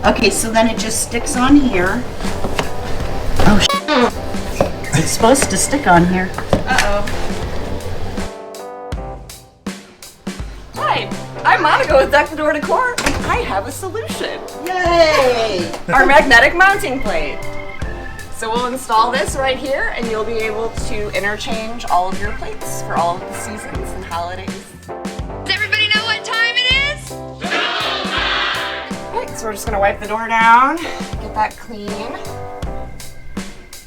Okay, so then it just sticks on here. Oh, it's supposed to stick on here. Uh-oh. Hi, I'm Monica with Decor, and I have a solution. Yay! Our magnetic mounting plate. So we'll install this right here, and you'll be able to interchange all of your plates for all of the seasons and holidays. Does everybody know what time it is? Alright, so we're just gonna wipe the door down, get that clean,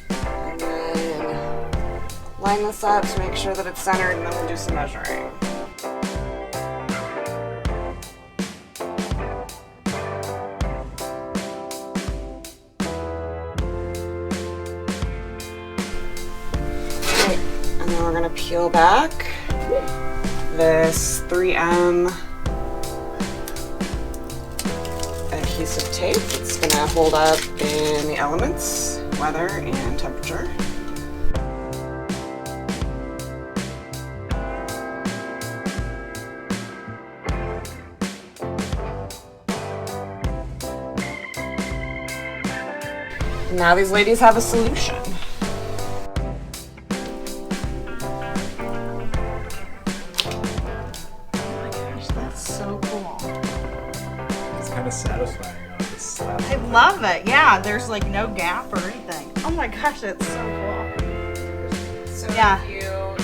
and then line this up to make sure that it's centered, and then we'll do some measuring. Okay, and then we're gonna peel back this 3M adhesive tape. It's going to hold up in the elements, weather, and temperature. Now these ladies have a solution. So cool. It's kind of satisfying. I love it. Yeah, there's like no gap or anything. Oh my gosh, it's so cool. So Yeah. if you